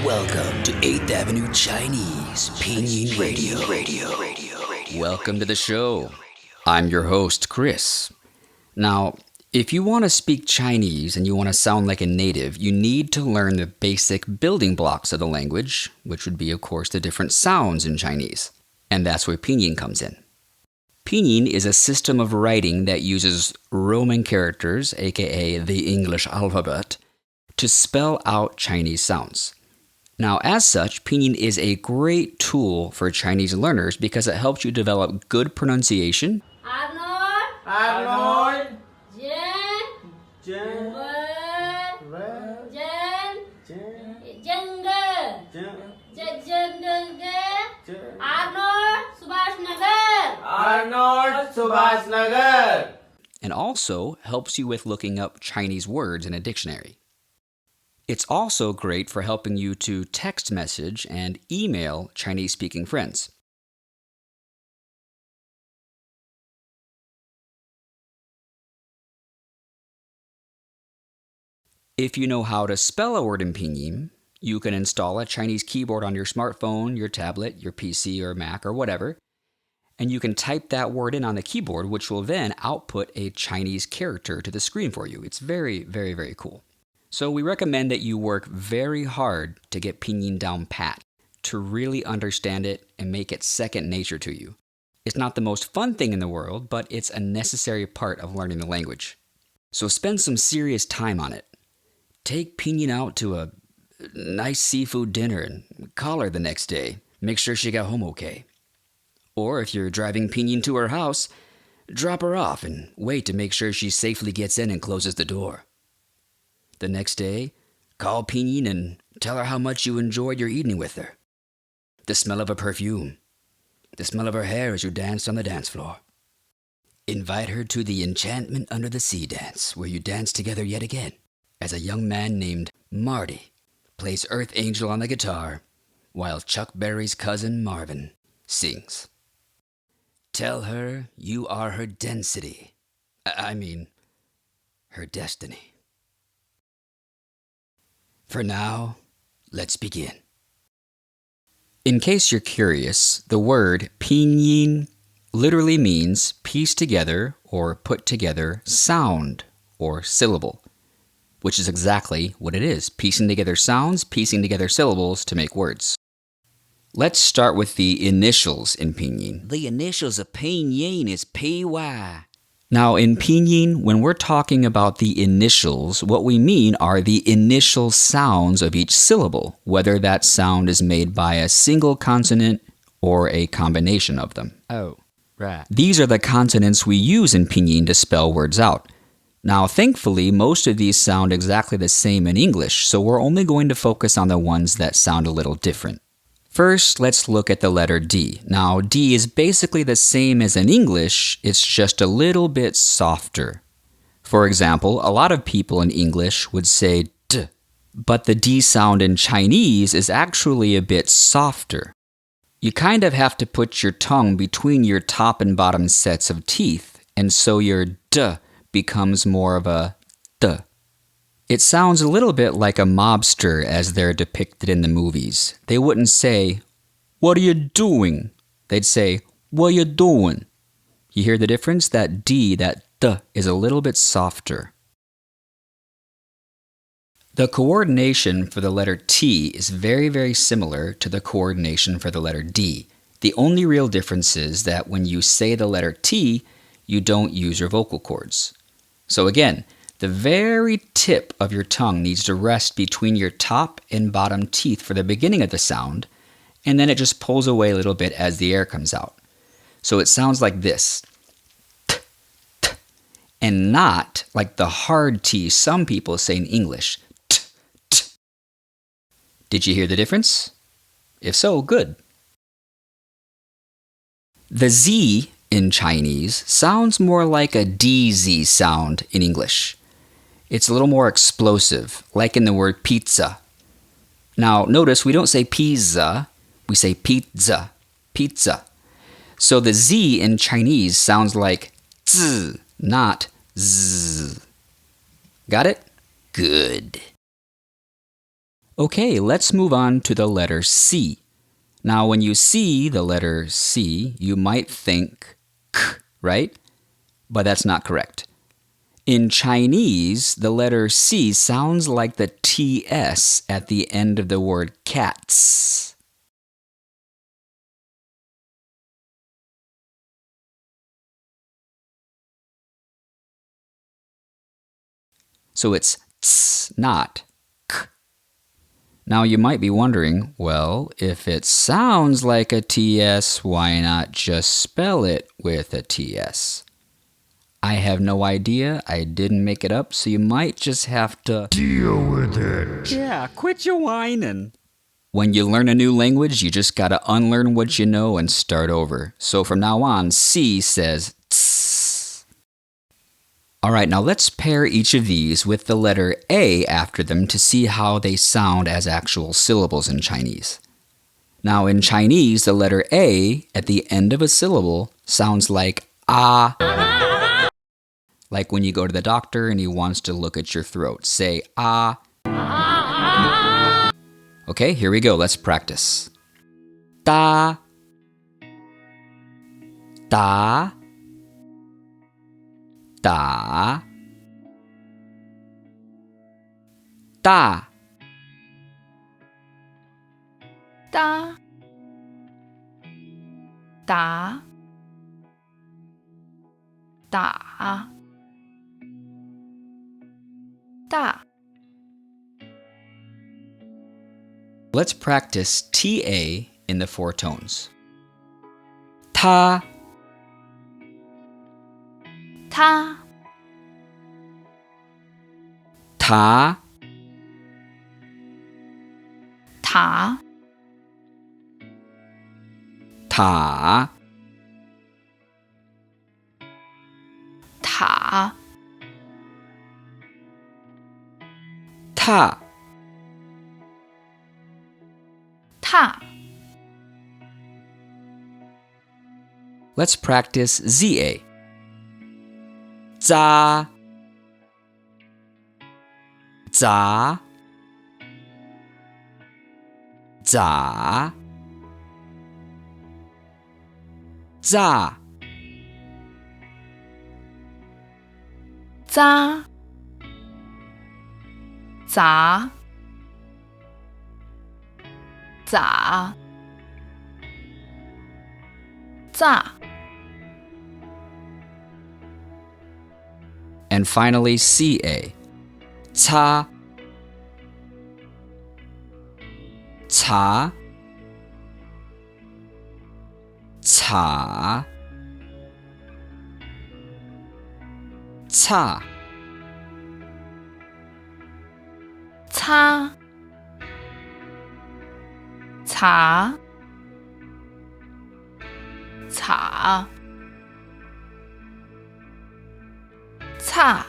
Welcome to 8th Avenue Chinese Pinyin Radio. Welcome to the show. I'm your host, Chris. Now, if you want to speak Chinese and you want to sound like a native, you need to learn the basic building blocks of the language, which would be, of course, the different sounds in Chinese. And that's where Pinyin comes in. Pinyin is a system of writing that uses Roman characters, aka the English alphabet, to spell out Chinese sounds. Now, as such, Pinyin is a great tool for Chinese learners because it helps you develop good pronunciation, and also helps you with looking up Chinese words in a dictionary. It's also great for helping you to text message and email Chinese-speaking friends. If you know how to spell a word in Pinyin, you can install a Chinese keyboard on your smartphone, your tablet, your PC or Mac or whatever, and you can type that word in on the keyboard, which will then output a Chinese character to the screen for you. It's very, very, very cool. So we recommend that you work very hard to get Pinyin down pat, to really understand it and make it second nature to you. It's not the most fun thing in the world, but it's a necessary part of learning the language. So spend some serious time on it. Take Pinyin out to a nice seafood dinner and call her the next day. Make sure she got home okay. Or if you're driving Pinyin to her house, drop her off and wait to make sure she safely gets in and closes the door. The next day, call Pinyin and tell her how much you enjoyed your evening with her. The smell of her perfume. The smell of her hair as you danced on the dance floor. Invite her to the Enchantment Under the Sea dance, where you dance together yet again, as a young man named Marty plays Earth Angel on the guitar, while Chuck Berry's cousin Marvin sings. Tell her you are her density. Her destiny. For now, let's begin. In case you're curious, the word Pinyin literally means piece together or put together sound or syllable, which is exactly what it is, piecing together sounds, piecing together syllables to make words. Let's start with the initials in Pinyin. The initials of Pinyin is PY. Now in Pinyin, when we're talking about the initials, what we mean are the initial sounds of each syllable, whether that sound is made by a single consonant or a combination of them. Oh, right. These are the consonants we use in Pinyin to spell words out. Now, thankfully, most of these sound exactly the same in English, so we're only going to focus on the ones that sound a little different. First, let's look at the letter D. Now, D is basically the same as in English, it's just a little bit softer. For example, a lot of people in English would say D, but the D sound in Chinese is actually a bit softer. You kind of have to put your tongue between your top and bottom sets of teeth, and so your D becomes more of a D. It sounds a little bit like a mobster as they're depicted in the movies. They wouldn't say, "What are you doing?" They'd say, "What you doing?" You hear the difference? That D, that D, is a little bit softer. The coordination for the letter T is very, very similar to the coordination for the letter D. The only real difference is that when you say the letter T, you don't use your vocal cords. So again, the very tip of your tongue needs to rest between your top and bottom teeth for the beginning of the sound, and then it just pulls away a little bit as the air comes out. So it sounds like this. T, t, and not like the hard T some people say in English. T, t. Did you hear the difference? If so, good. The Z in Chinese sounds more like a DZ sound in English. It's a little more explosive, like in the word pizza. Now, notice we don't say pizza, we say pizza, pizza. So the Z in Chinese sounds like Z, not Z. Got it? Good. Okay, let's move on to the letter C. Now, when you see the letter C, you might think K, right? But that's not correct. In Chinese, the letter C sounds like the TS at the end of the word cats. So it's ts, not k. Now you might be wondering, well, if it sounds like a TS, why not just spell it with a TS? I have no idea. I didn't make it up, so you might just have to deal with it. Yeah, quit your whining. When you learn a new language, you just gotta unlearn what you know and start over. So from now on, C says tss. All right, now let's pair each of these with the letter A after them to see how they sound as actual syllables in Chinese. Now in Chinese, the letter A at the end of a syllable sounds like ah. Like when you go to the doctor and he wants to look at your throat. Say ah. Okay, here we go. Let's practice. Da. Da. Da. Da. Da. Da. Da. Da. Let's practice TA in the four tones. Ta. Ta. Ta. Ta. Ta. Ta. Ta. Ta. Let's practice ZA. Za. Za. Za. Za. Za. Za. Za. Za. And finally, CA. Ca. Ca. Ca. Ca. Ca. Ca. Ca. Ca.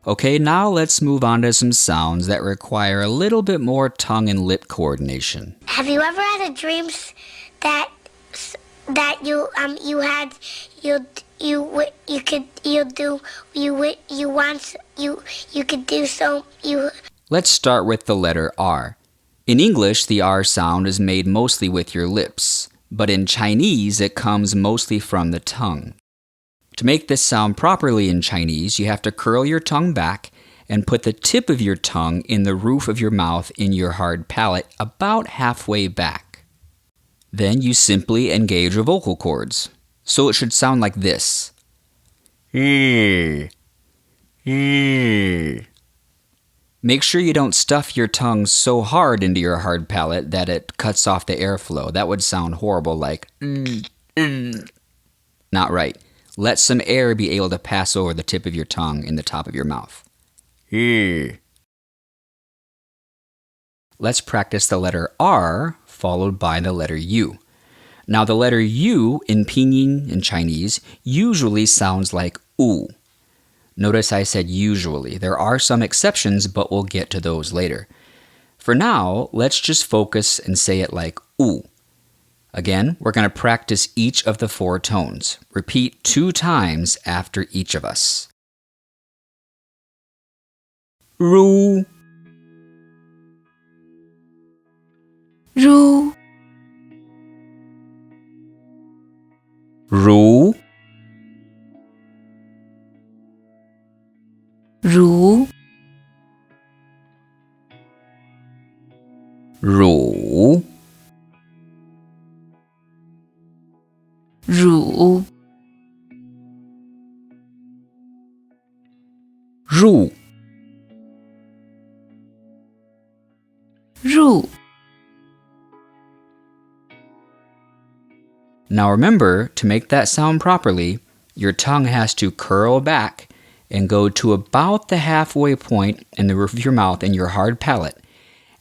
Okay, now let's move on to some sounds that require a little bit more tongue and lip coordination. Have you ever had a dream that you had you could do so you. Let's start with the letter R. In English, the R sound is made mostly with your lips, but in Chinese, it comes mostly from the tongue. To make this sound properly in Chinese, you have to curl your tongue back and put the tip of your tongue in the roof of your mouth in your hard palate about halfway back. Then you simply engage your vocal cords. So it should sound like this. Make sure you don't stuff your tongue so hard into your hard palate that it cuts off the airflow. That would sound horrible, like not right. Let some air be able to pass over the tip of your tongue in the top of your mouth. Let's practice the letter R followed by the letter U. Now the letter U in Pinyin in Chinese usually sounds like U. Notice I said usually. There are some exceptions, but we'll get to those later. For now, let's just focus and say it like U. Again, we're going to practice each of the 4 tones. Repeat 2 times after each of us. Ru, ru, ru, ru, ru, ru, ru. ru. Now remember, to make that sound properly, your tongue has to curl back and go to about the halfway point in the roof of your mouth and your hard palate.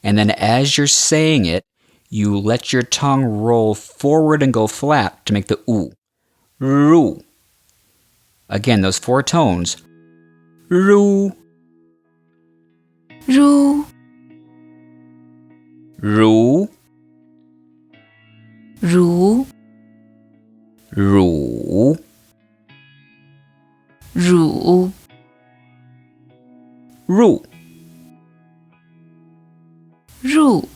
And then as you're saying it, you let your tongue roll forward and go flat to make the U. Ru. Again, those 4 tones. Ru, ru, ru, ru, ru, ru, ru. ru.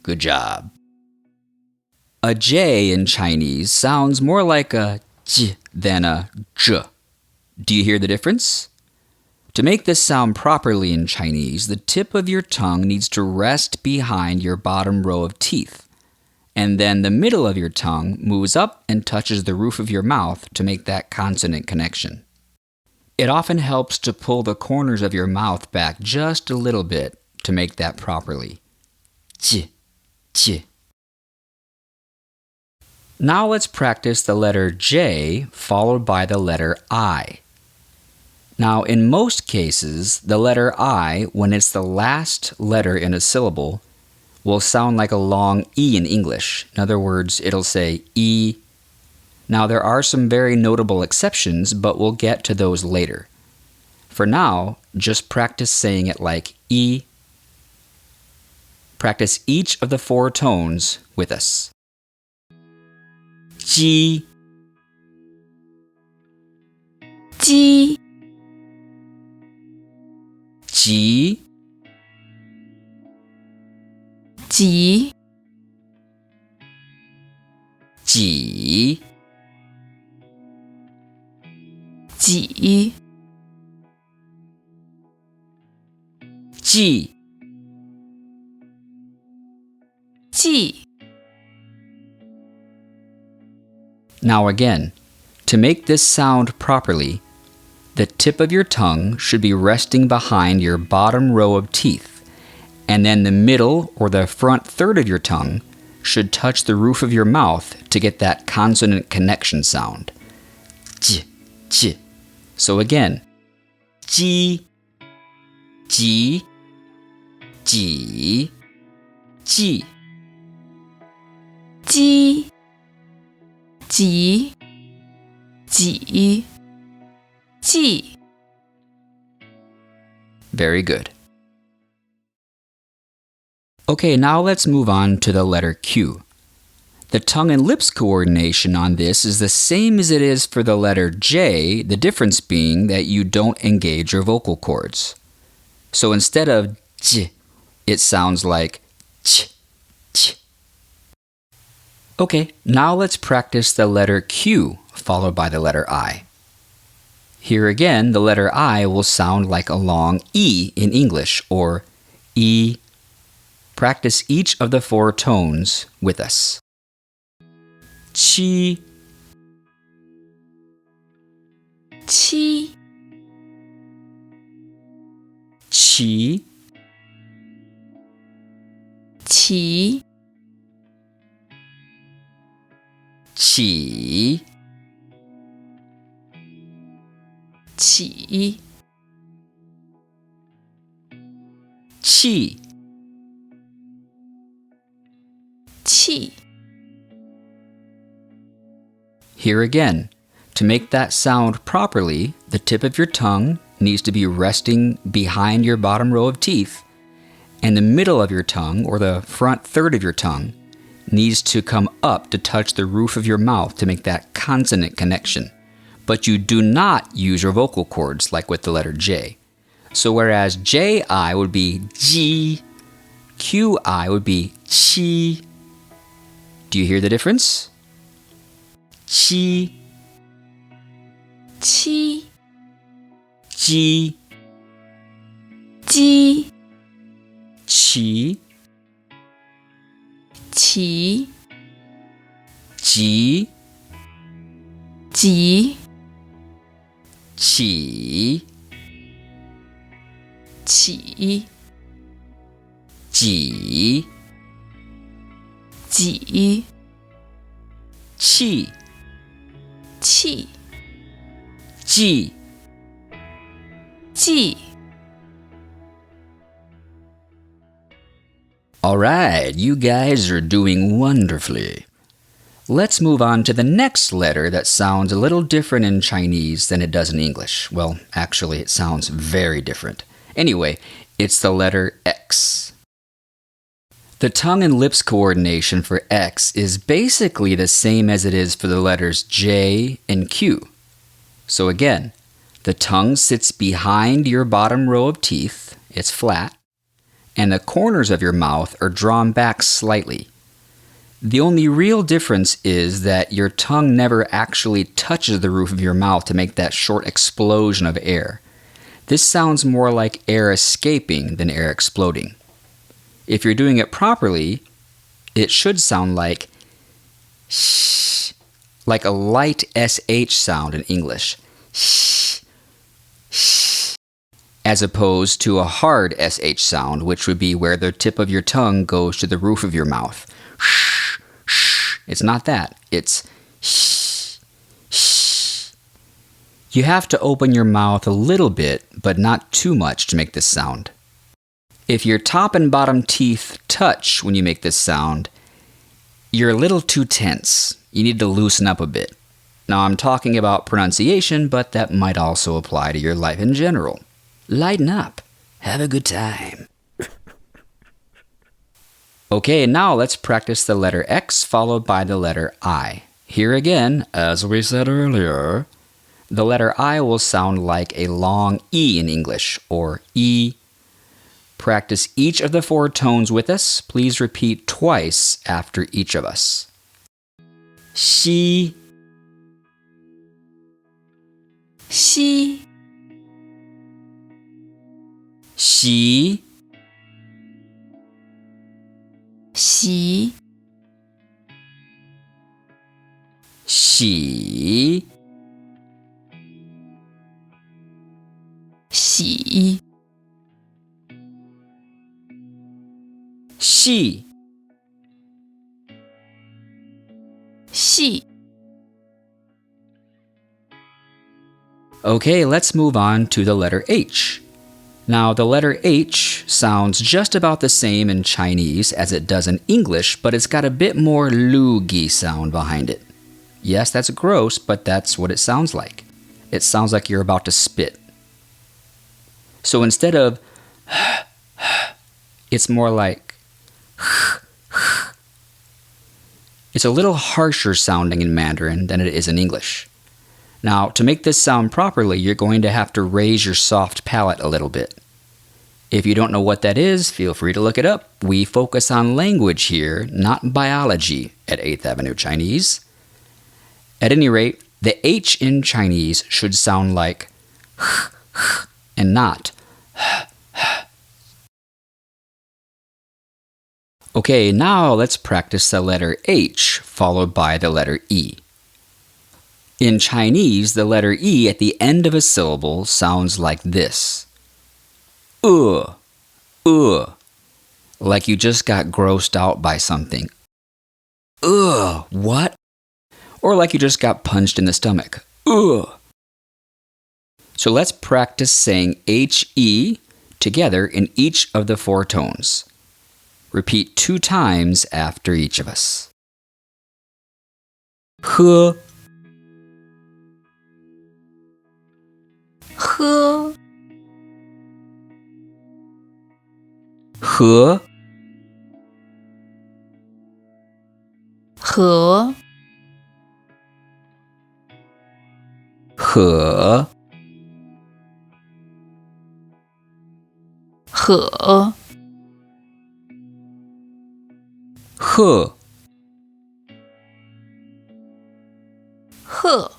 Good job. A J in Chinese sounds more like a j than a zh. Do you hear the difference? To make this sound properly in Chinese, the tip of your tongue needs to rest behind your bottom row of teeth. And then the middle of your tongue moves up and touches the roof of your mouth to make that consonant connection. It often helps to pull the corners of your mouth back just a little bit to make that properly. J, j. Now let's practice the letter J followed by the letter I. Now, in most cases, the letter I, when it's the last letter in a syllable, will sound like a long E in English. In other words, it'll say E. Now, there are some very notable exceptions, but we'll get to those later. For now, just practice saying it like E. Practice each of the 4 tones with us. Ji, ji, ji, ji, ji, ji, ji. ji. Now again, to make this sound properly, the tip of your tongue should be resting behind your bottom row of teeth, and then the middle or the front third of your tongue should touch the roof of your mouth to get that consonant connection sound. J, j. So again, ji, ji, ji, ji. ji, ji, ji, ji. Very good. Okay, now let's move on to the letter Q. The tongue and lips coordination on this is the same as it is for the letter J, the difference being that you don't engage your vocal cords. So instead of j, it sounds like ch, ch. Okay, now let's practice the letter Q followed by the letter I. Here again, the letter I will sound like a long E in English, or E. Practice each of the 4 tones with us. Chi, chi, qi, 齐 qi, 起 qi. 气 Here again, to make that sound properly, the tip of your tongue needs to be resting behind your bottom row of teeth, and the middle of your tongue, or the front third of your tongue, needs to come up to touch the roof of your mouth to make that consonant connection. But you do not use your vocal cords like with the letter J. So whereas J-I would be ji, Q-I would be chi. Do you hear the difference? Chi, 七 ji, 鸡 qi, 齐 ji, 集 qi, 起 ji, 几 qi, 气 ji. 记 All right, you guys are doing wonderfully. Let's move on to the next letter that sounds a little different in Chinese than it does in English. Well, actually, it sounds very different. Anyway, it's the letter X. The tongue and lips coordination for X is basically the same as it is for the letters J and Q. So again, the tongue sits behind your bottom row of teeth, it's flat, and the corners of your mouth are drawn back slightly. The only real difference is that your tongue never actually touches the roof of your mouth to make that short explosion of air. This sounds more like air escaping than air exploding. If you're doing it properly, it should sound like sh, like a light SH sound in English. Sh, sh, as opposed to a hard SH sound, which would be where the tip of your tongue goes to the roof of your mouth. Sh, sh. It's not that. It's sh, sh. You have to open your mouth a little bit, but not too much to make this sound. If your top and bottom teeth touch when you make this sound, you're a little too tense. You need to loosen up a bit. Now, I'm talking about pronunciation, but that might also apply to your life in general. Lighten up. Have a good time. Okay, now let's practice the letter X followed by the letter I. Here again, as we said earlier, the letter I will sound like a long E in English, or E. Practice each of the 4 tones with us. Please repeat twice after each of us. Xi, 西 xi, 习 xi, 喜 xi. 细 Okay, let's move on to the letter H. Now, the letter H sounds just about the same in Chinese as it does in English, but it's got a bit more loogie sound behind it. Yes, that's gross, but that's what it sounds like. It sounds like you're about to spit. So instead of it's more like it's a little harsher sounding in Mandarin than it is in English. Now, to make this sound properly, you're going to have to raise your soft palate a little bit. If you don't know what that is, feel free to look it up. We focus on language here, not biology at 8th Avenue Chinese. At any rate, the H in Chinese should sound like and not. Okay, now let's practice the letter H followed by the letter E. In Chinese, the letter E at the end of a syllable sounds like this. ugh, like you just got grossed out by something. Ugh, what? Or like you just got punched in the stomach. Ugh. So let's practice saying HE together in each of the 4 tones. Repeat 2 times after each of us. 喝 喝 和 和和和鹤鹤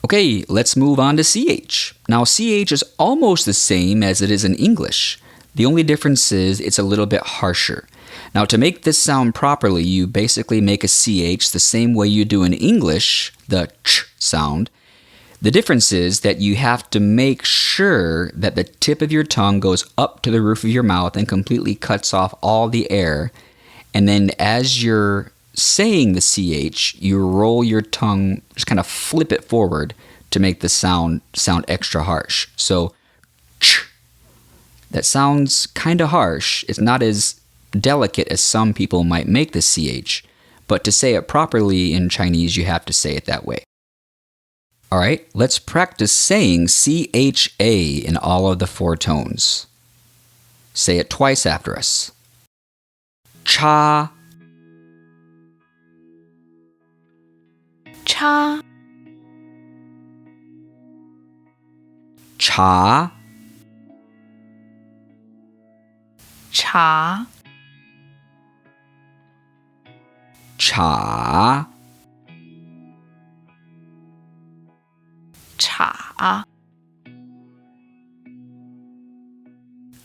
Okay, let's move on to CH. Now, CH is almost the same as it is in English. The only difference is it's a little bit harsher. Now, to make this sound properly, you basically make a CH the same way you do in English, the ch sound. The difference is that you have to make sure that the tip of your tongue goes up to the roof of your mouth and completely cuts off all the air. And then as you're saying the CH, you roll your tongue, just kind of flip it forward to make the sound extra harsh. So, ch. That sounds kind of harsh. It's not as delicate as some people might make the CH, but to say it properly in Chinese, you have to say it that way. All right, let's practice saying CHA in all of the 4 tones. Say it twice after us. Cha. cha Cha.茶 Cha. 茶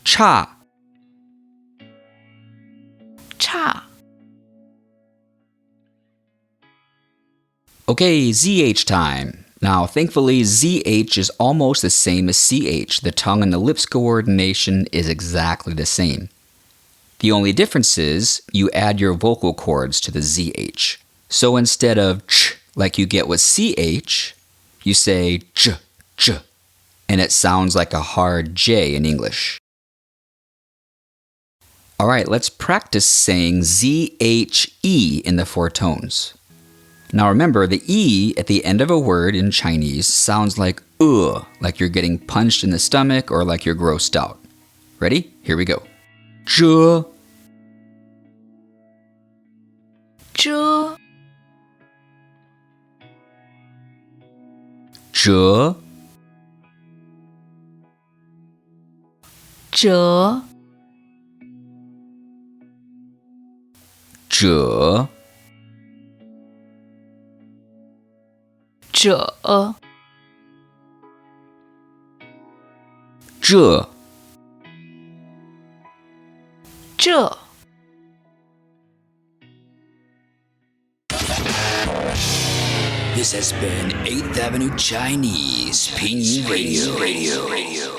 Cha. 差 Okay, ZH time. Now, thankfully, ZH is almost the same as CH. The tongue and the lips coordination is exactly the same. The only difference is you add your vocal cords to the ZH. So instead of ch, like you get with CH, you say j, j, and it sounds like a hard J in English. All right, let's practice saying ZHE in the 4 tones. Now remember, the E at the end of a word in Chinese sounds like like you're getting punched in the stomach or like you're grossed out. Ready? Here we go. 这 这 这 折 这 者 这 这 This has been 8th Avenue Chinese Pinyin Radio.